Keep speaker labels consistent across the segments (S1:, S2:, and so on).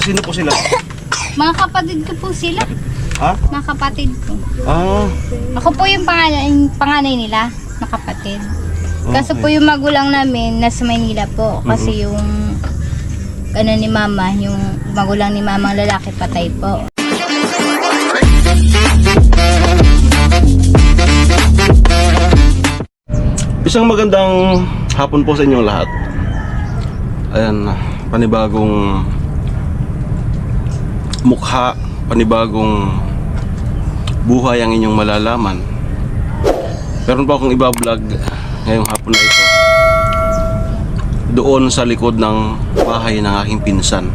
S1: Sino po sila?
S2: Mga kapatid ko po sila.
S1: Ha?
S2: Mga kapatid ko.
S1: Ah,
S2: Ako po yung panganay nila, mga kapatid. Kaso po yung magulang namin nasa Maynila po. Kasi yung ni mama, yung magulang ni mama ang lalaki patay po.
S1: isang magandang hapon po sa inyong lahat. Ayan, panibagong mukha, panibagong buhay ang inyong malalaman. Meron pa akong iba-vlog ngayong hapon na ito doon sa likod ng bahay ng aking pinsan.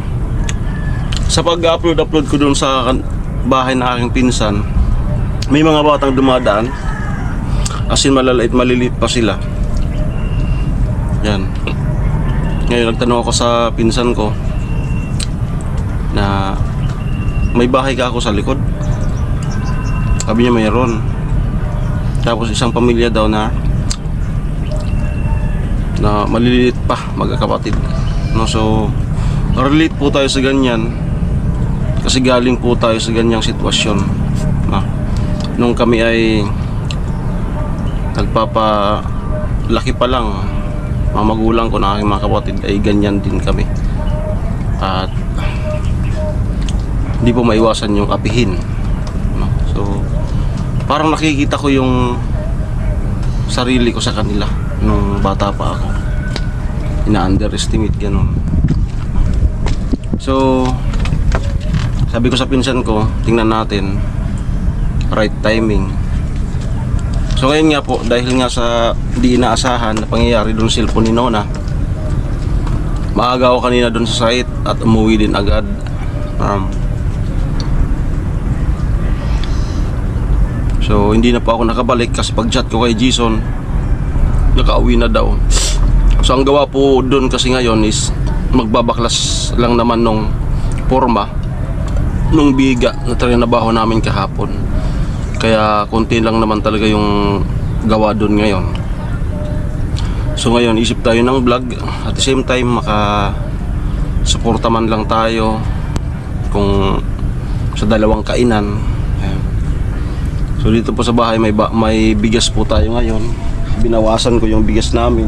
S1: Sa pag-upload ko doon sa bahay ng aking pinsan, may mga batang dumadaan, as in maliliit pa sila. Yan. Ngayon nagtanong ako sa pinsan ko na may bahay ka ako sa likod. Sabi niya mayroon. Tapos isang pamilya daw na maliliit pa, magkakapatid. No, so relate po tayo sa ganyan kasi galing po tayo sa ganyang sitwasyon. No? Nung kami ay nagpapalaki pa lang, mga magulang ko na aking mga kapatid ay ganyan din kami. At hindi po maiwasan yung apihin. No? So parang nakikita ko yung sarili ko sa kanila nung bata pa ako. Ina-underestimate ganun. So sabi ko sa pinsan ko, tingnan natin right timing. So ngayon nga po, dahil nga sa di inaasahan na pangyayari doon sa cellphone ni Nona, maaga ako kanina doon sa site at umuwi din agad. So hindi na po ako nakabalik kasi pag-chat ko kay Jason, nakauwi na daw. So ang gawa po doon kasi ngayon is magbabaklas lang naman nung forma nung biga na trinabaho namin kahapon. Kaya konti lang naman talaga yung gawa doon ngayon. So ngayon isip tayo ng vlog, at the same time maka-suporta man lang tayo kung sa dalawang kainan. Ayan. So dito po sa bahay may bigas po tayo ngayon. Binawasan ko yung bigas namin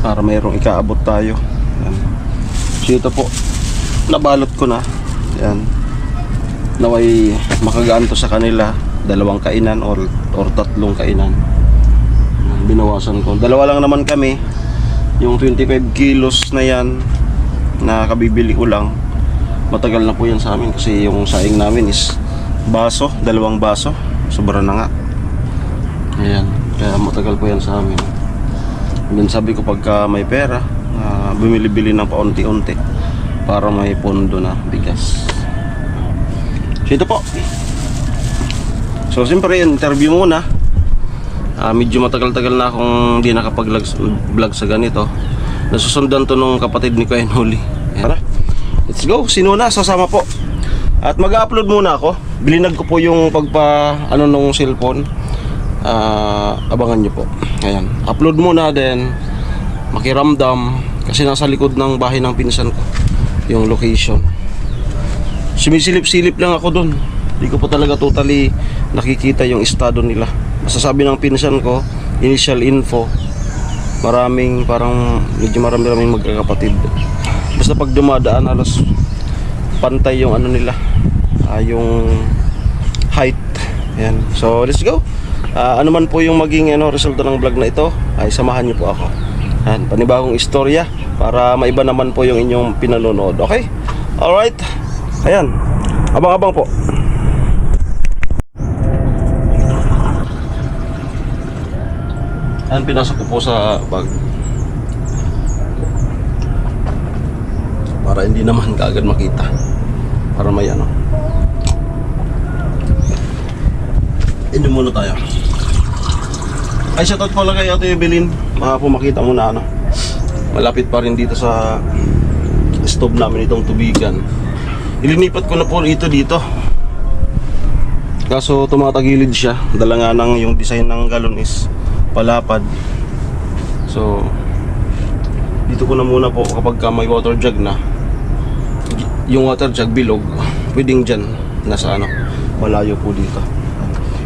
S1: para mayroong ikaabot tayo. Ayan. So ito po, nabalot ko na. Ayan. Naway makagaan to sa kanila, dalawang kainan or tatlong kainan. Binawasan ko. Dalawa lang naman kami. Yung 25 kilos na yan na kabibili ko lang, matagal na po yan sa amin kasi yung saing namin is baso, dalawang baso. Sobra na nga. Ayan. Kaya matagal po yan sa amin. And then sabi ko pagka may pera, bumili-bili ng paunti-unti para may pondo na bigas. So ito po. So siyempre interview muna. Medyo matagal-tagal na akong hindi nakapag-vlog sa ganito. Nasusundan to nung kapatid ni Kuya Noli. Tara, let's go. Sino na? Sasama po. At mag-upload muna ako. Bilinag ko po yung nung cellphone. Abangan nyo po. Ayan. Upload muna din. Makiramdam. Kasi nasa likod ng bahay ng pinsan ko yung location. Sumisilip-silip lang ako dun. Hindi ko po talaga totally nakikita yung estado nila. Masasabi ng pinsan ko, initial info, medyo maraming magkakapatid. Basta pag dumadaan alas pantay yung nila, yung height. Ayan. So let's go. Ano man po yung maging resulta ng vlog na ito, ay samahan niyo po ako. Ayan, panibagong istorya para maiba naman po yung inyong pinanonood. Okay? Alright. Ayan. Abang-abang po. Ayan, pinasok ko po sa bag para hindi naman kaagad makita, para may inom muna tayo. Ay, shoutout pala kay Ate Evelyn. Makita mo na malapit pa rin dito sa stove namin itong tubigan. Ilinipat ko na po ito dito. Kaso tumatagilid siya. Dala nga ng yung design ng galon is palapad. So dito ko na muna po kapag may water jug na, yung water jug bilog, pwedeng dyan, nasa ano, malayo po dito.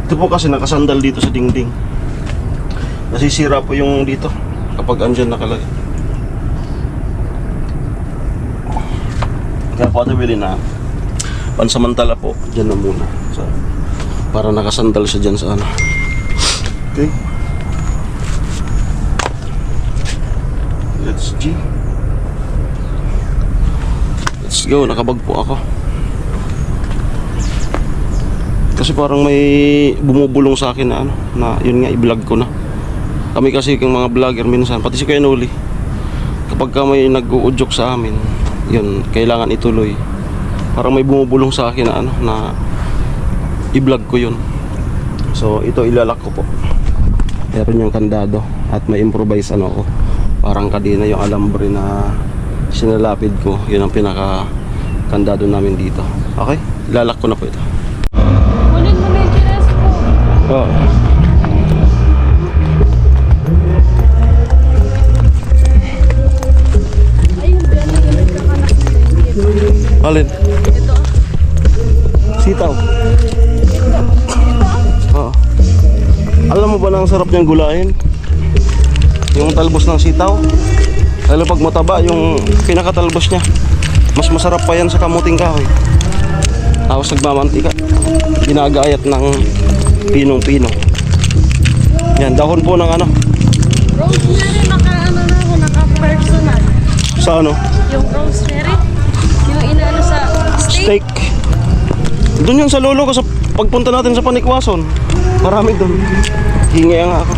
S1: Ito po kasi nakasandal dito sa dingding. Nasisira po yung dito kapag andyan nakalagay. Kaya po ito bilhin na pansamantala po, dyan na muna. So, para nakasandal siya dyan sa ano. Okay. Let's G. Let's go, nakabag po ako. Kasi parang may bumubulong sa akin na ano, na yun nga i-vlog ko na. Kami kasi yung mga vlogger minsan, pati si Kuya Noli, kapag ka may nag-uudyok sa amin, yun, kailangan ituloy. Parang may bumubulong sa akin na ano, na i-vlog ko yun. So ito ilalak ko po. Meron yung kandado at may improvise ano ko. Parang kadena yung alambre na sinalapid ko. Yun ang pinaka kandado namin dito. Okay? Ilalak ko na po ito.
S2: Kunin mo na yung chinas po.
S1: Oh.
S2: Ayun, dyan na yung nagkakanak na yun.
S1: Alin?
S2: Ito.
S1: Sitaw. Oo. Alam mo ba na ang sarap niyang gulayin? Yung talbos ng sitaw. Lalo pag mataba, yung pinakatalbos niya. Mas masarap pa yan sa kamuting kahoy. Tapos nagmamantika. Ginagayat ng pinong-pino. Yan, dahon po ng ano.
S2: Rosemary, naka-ano na ako, naka-personal.
S1: Sa ano?
S2: Yung rosemary, yung inaano sa steak.
S1: Steak. Doon yun sa lolo ko sa pagpunta natin sa Panikwason. Marami doon. Hingi nga ako.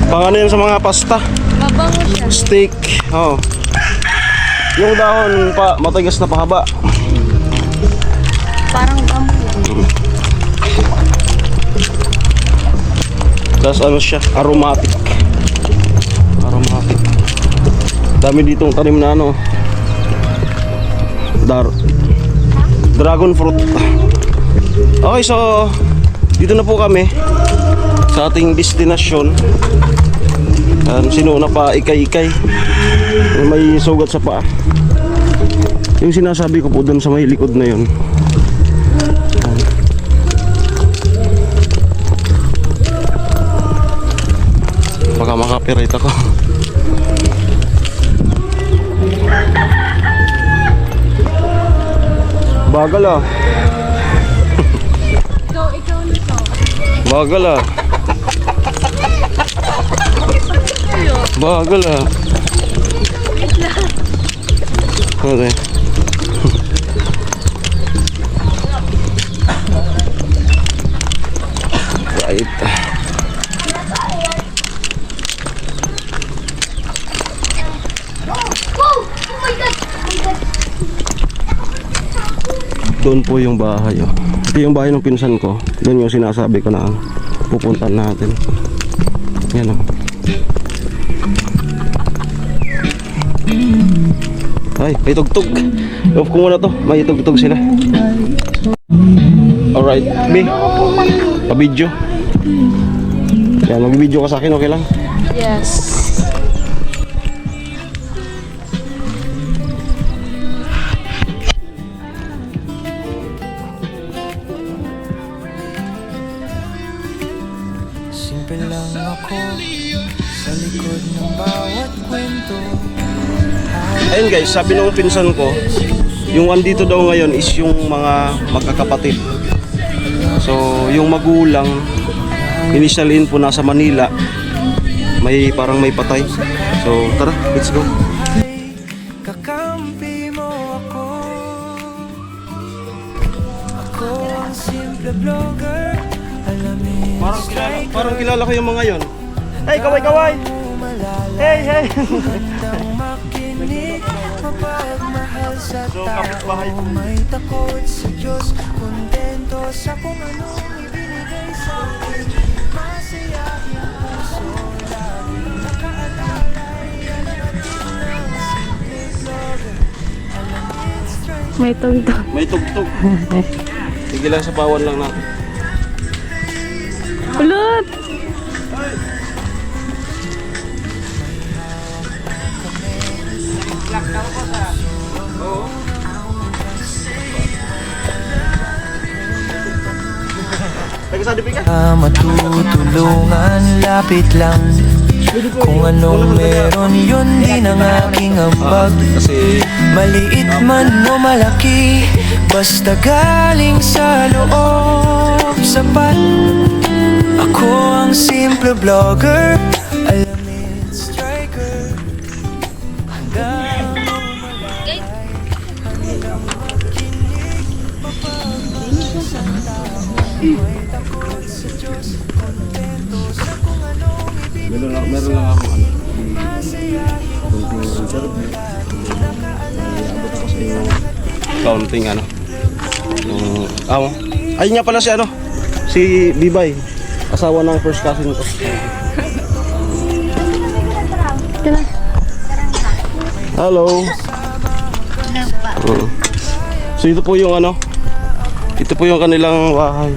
S1: Pangano yan sa mga pasta.
S2: Mabango siya.
S1: Steak. Oh. Yung dahon pa matigas na pahaba.
S2: Parang bamboo.
S1: Tapos ano siya, aromatic. Aromatic. Dami ditong tanim na ano. Dragon fruit. Okay, so dito na po kami sa ating destinasyon. Sinuna pa ikay-ikay. May sugat sa paa. Yung sinasabi ko po doon sa may likod na yun. Baka makapirate ako. Bagal ah.
S2: Ikaw nito.
S1: Bagal ah. Bagal ah. Okay. Right. Doon po yung bahay oh. Ito yung bahay ng pinsan ko. Doon yung sinasabi ko na pupuntahan natin. Yan oh. Ay, may tugtog. Off ko muna to. May tugtog sila. Alright, B. Pa-video. Yan, mag-video ka sa akin, okay lang?
S2: Yes.
S3: Simple lang ako sa likod ng bawat kwento.
S1: Ayun guys, sabi nung pinsan ko, yung andito daw ngayon is yung mga magkakapatid. So, yung magulang, initial info nasa Manila, may parang may patay. So, tara, let's go.
S3: Kakampi mo ako. Ako ang simple vlogger. Alamin
S1: Parang kilala ko yung mga yon. Hey, kaway-kaway! Hey, hey!
S3: handang makinig. Mapagmahal sa tao. May takot sa Diyos. Kontento sa kung anong ibinigay sa akin. Masaya yung puso. Lagi nakaalalay. Yan ang ating ng simple vlogger. Alamin strength.
S2: May tugtog.
S1: May tugtog. Sige lang, sapawan lang natin.
S2: Ulot!
S3: matutulungan, lapit lang. Kung anong meron yun din ang aking ambag.
S1: Kasi
S3: Maliit man o malaki, basta galing sa loob, sapat. Ako ang simple vlogger, alamin striker. Handa
S1: meron lang ako konting interview. Iabot ako sa inyo counting ayun nga pala si Bibay, asawa ng first cousin ko. Hello. So ito po yung ito po yung kanilang bahay.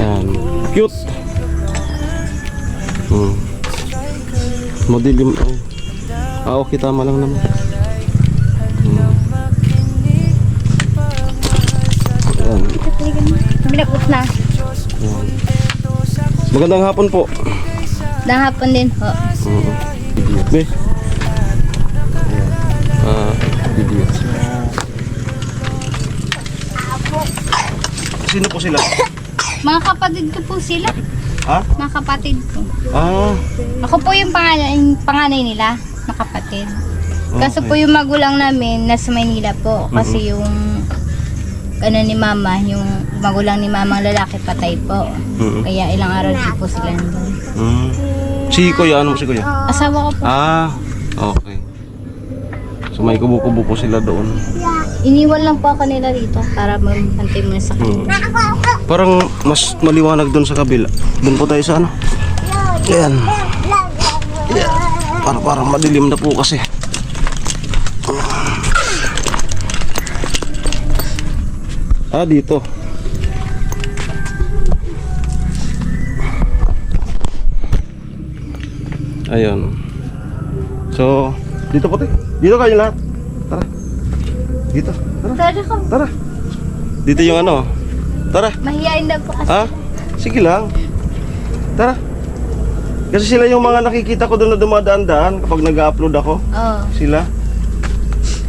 S1: Yan. Cute. Madilim. Okay, tama lang naman. Yan.
S2: Binakot na.
S1: Yan. Magandang hapon po.
S2: Hapon din po.
S1: Be. Video. Sino po sila?
S2: Mga kapatid ko po sila.
S1: Ha?
S2: Mga kapatid ko. Ako po yung panganay nila, na kapatid. Kaso po yung magulang namin nasa Maynila po. Kasi yung ni mama, yung magulang ni mama ang lalaki patay po. Kaya ilang araw din po sila nandun.
S1: Si Kuya, ano mo si Kuya?
S2: Asawa ko po.
S1: Okay. So may kubo-kubo po sila doon.
S2: Iniwan lang po ako nila dito para mag-antay muna sa kanila.
S1: Parang mas maliwanag doon sa kabila. Doon po tayo sa Ayan. Yeah. Parang madilim na po kasi. Dito. Ayun. So, dito po tayo. Dito kayo lahat. Tara. Dito. Tara. Dito yung Tara.
S2: Mahihain daw po kasi.
S1: Sige lang. Tara. Kasi sila yung mga nakikita ko doon na dumadaan-daan kapag nag-upload ako.
S2: Oo.
S1: Sila.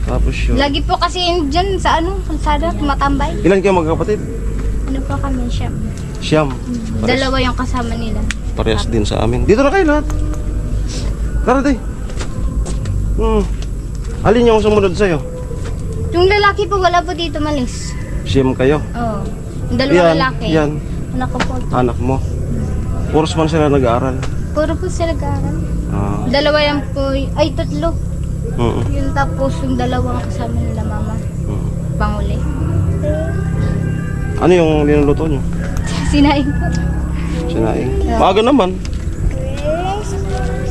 S1: Tapos yun.
S2: Lagi po kasi dyan sa kalsada, tumatambay.
S1: Ilan kayo magkapatid?
S2: Ano po kami, Siyam.
S1: Siyam.
S2: Dalawa yung kasama nila.
S1: Parehas din sa amin. Dito na kayo lahat. Tara tayo. Alin yung sumunod sa'yo?
S2: Yung lalaki po, wala po dito malis.
S1: Siyam kayo?
S2: Oo. Yung dalawang lalaki.
S1: Yan.
S2: Anak ko po.
S1: Anak mo. Puros man sila nag-aaral.
S2: Puro po sila nag-aaral.
S1: Ah.
S2: Dalawa yan po, ay tatlo.
S1: Mm.
S2: Yun tapos yung dalawang kasama nila mama. Panguli.
S1: Ano yung linuluto nyo?
S2: Sinaing po.
S1: Sinaing. Maaga naman.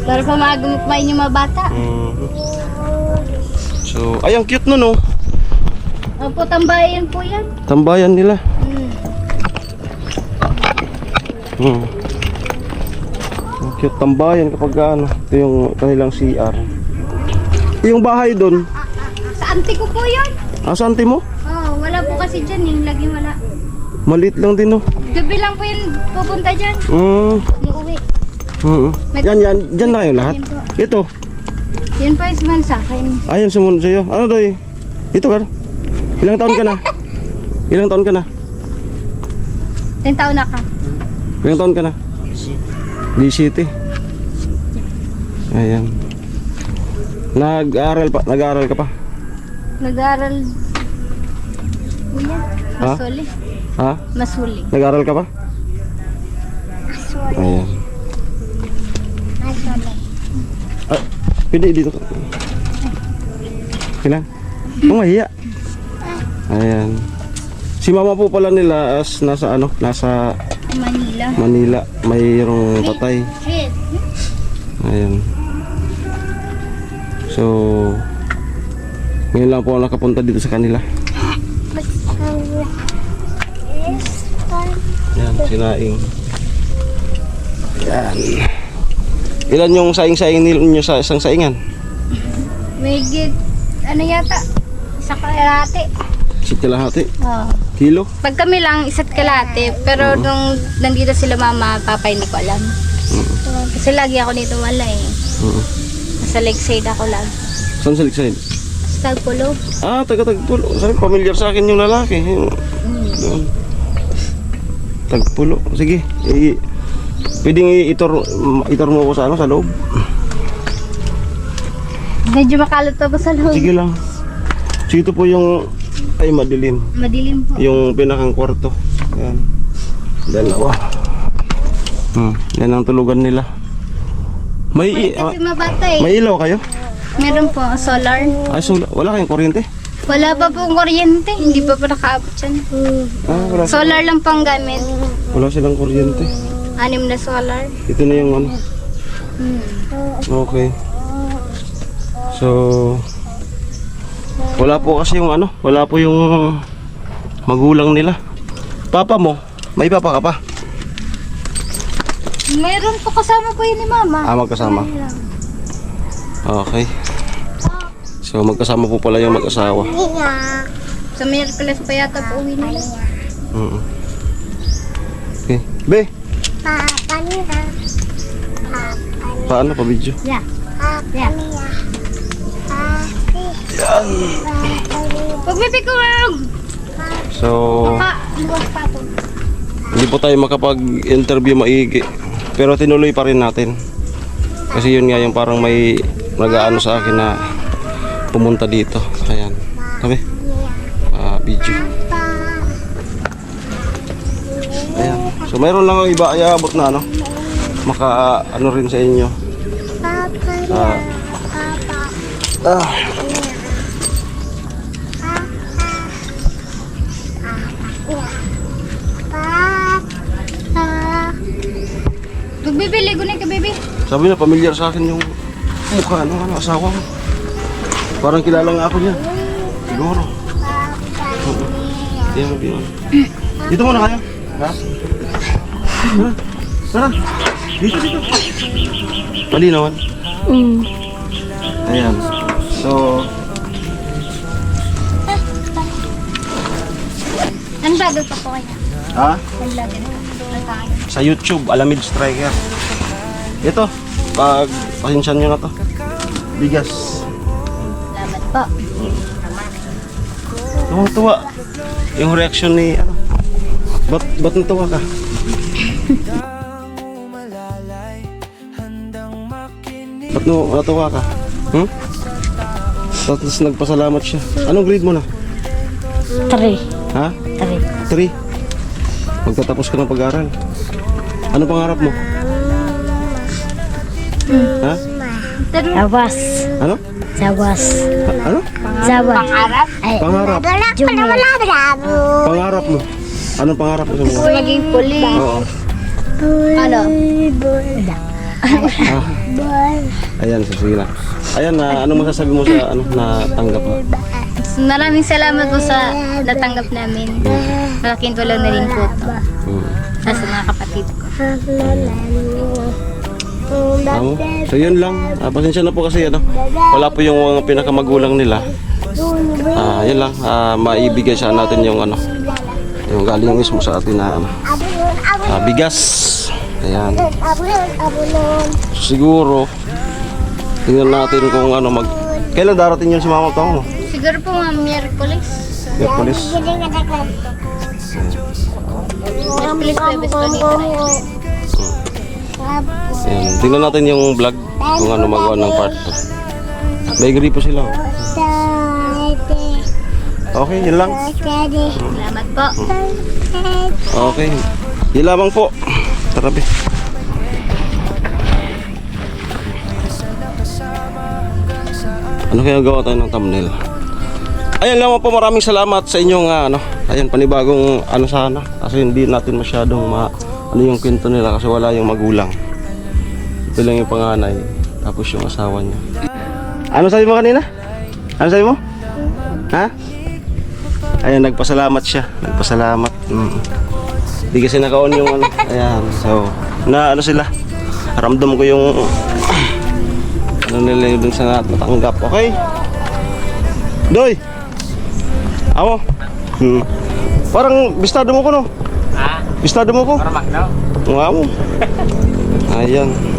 S2: Para pa maagamukmain yung mga bata.
S1: So, ay ang cute nun
S2: Opo, tambayan po yan.
S1: Tambayan nila. Ang cute tambayan kapag ito yung kanilang CR. Yung bahay doon.
S2: Sa auntie ko po yun.
S1: Sa auntie mo?
S2: Oo, wala po kasi dyan eh. Lagi wala.
S1: Maliit lang din
S2: Gabi lang po yun pupunta dyan. Umuwi.
S1: Yan. Diyan na kayo lahat.
S2: Yan po.
S1: Ito.
S2: Yan po is sa akin.
S1: Ayan sumunod sa'yo. Ano doy? Ito ka. Ilang taon ka na? Ilang taon ka na?
S2: 10 taon na ka.
S1: Ilang taon ka na? D-City. Ayan. Nag-aaral ka pa?
S2: Nag-aaral.
S1: Ha?
S2: Masuli.
S1: Ha?
S2: Masuli.
S1: Nag-aaral ka pa? Ayan. Pwede dito. Kailan? Mahiya. Ayan. Si mama po pala nila nasa Manila. Mayroong patay. Ayan. So, ngayon lang po ako nakapunta dito sa kanila. Yan, sinaing. Yan. Ilan yung saing-saing ninyo sa isang saingan?
S2: May git, yata? Sa kalahati.
S1: Isa't kalahati.
S2: Oo.
S1: Kilo.
S2: Pag kami lang, isa't kalahati. Pero nung nandito sila mama, papa, hindi ko alam. Kasi lagi ako dito wala eh. Sa Lakeside ako lagi.
S1: Saan sa Lakeside?
S2: Sa Tagpulo.
S1: Ah, taga-Tagpulo. Sabi, familiar sa akin yung lalaki. Doon. Tagpulo. Sige. Pwedeng itor mo ako sa sa loob.
S2: Medyo makalot pa ba sa loob?
S1: Sige lang. Sige, ito po yung ay madilim.
S2: Madilim po.
S1: Yung pinakang kwarto. Yan. Dalawa. Yan ang tulugan nila. May
S2: Kasi mabata eh.
S1: may ilaw kayo?
S2: Meron po solar.
S1: Ay, so, wala kayong kuryente?
S2: Wala pa pong kuryente. Hindi pa po nakaabot yan.
S1: Ah, wala.
S2: Solar lang pang gamit.
S1: Wala silang kuryente.
S2: 6 na solar.
S1: Ito na yung ano. Okay. So, wala po kasi yung ano, wala po yung magulang nila. Papa mo, may papa ka pa?
S2: Meron po kasama po yun ni mama.
S1: Ah, magkasama. Okay. So, magkasama po pala yung mag-asawa.
S2: Sa Miyerkules pa yata po uwi nila.
S1: Okay. Be, paano pa video?
S2: Yeah. Yeah. Pagpipigurog!
S1: So,
S2: Luwas pa po.
S1: hindi po tayo makapag-interview maigi. Pero tinuloy pa rin natin. Kasi yun nga yung parang may nag-aano sa akin na pumunta dito. Ayan. Sabi? Video. Ayan. So mayroon lang ang iba ay abot na ano. Maka ano rin sa inyo.
S2: Magbibili ko na ka, baby.
S1: Sabi na familiar sa akin yung mukha ng ano, asawa mo. Parang kilala nga ako niya. Siguro. Yan. Dito muna kayo. Ha? Tara. Dito. Malinawan. Ayan. So,
S2: Ang bagal pa po kaya.
S1: ha?
S2: Ang bagal pa.
S1: Sa YouTube, Alamid Striker. Ito, pasensyan nyo na to. Bigas.
S2: Salamat po.
S1: Tuwang-tuwa. Yung reaction ni, ano, ba't natuwa ka? Ba't natuwa ka? Tapos nagpasalamat siya. Anong grade mo na?
S2: 3.
S1: Ha? 3. Magtatapos ka ng pag-aaral. Ano pangarap mo? Ha?
S4: Zawas.
S1: Ano?
S4: Zawas.
S1: Ano?
S4: Zawas.
S2: Pangarap?
S4: Ay,
S1: Pangarap.
S4: Junior.
S1: Pangarap mo. Anong pangarap mo sa mga?
S2: Maging pulis.
S1: Oo.
S2: Ano?
S1: Ayan, sige na. Ayan, anong masasabi mo sa ano na tanggap mo?
S2: Maraming salamat po sa natanggap namin. Malaking tulong na rin po ito. Sa mga kapatid ko.
S1: Tama? So yun lang. Pasensya na po kasi ano. Wala po yung mga pinakamagulang nila. Yun lang. Maibigay sa natin yung ano. Yung galing mismo sa atin na ano. Bigas. Ayan. Siguro tingnan natin kung ano kailan darating yun si mama mo?
S2: Siguro po mga Miyerkules.
S1: Miyerkules.
S2: Miyerkules, Webes po nito na yun.
S1: Ayan. Tingnan natin yung vlog kung ano magawa ng part 2. May gripo sila. Okay, yun lang.
S2: Salamat po.
S1: Okay. Yun lamang po. Tara, be. Ano kaya gawa tayo ng thumbnail? Ayan lang po, maraming salamat sa inyong ano. Ayan, panibagong ano sana. Kasi hindi natin masyadong ano yung kwento nila kasi wala yung magulang. Ito lang yung panganay. Tapos yung asawa niya. Ano sabi mo kanina? Ano sabi mo? Ha? Ayan, nagpasalamat siya. Nagpasalamat. Hindi kasi naka-on yung ano. Ayan, so na ano sila. Ramdam ko yung ano nila yung dun sa natanggap. Okay? Doy! Amo! Parang bistado mo ko, no?
S5: Ha?
S1: Bistado mo ko?
S5: Para magnaw.
S1: Nga mo. Ayan.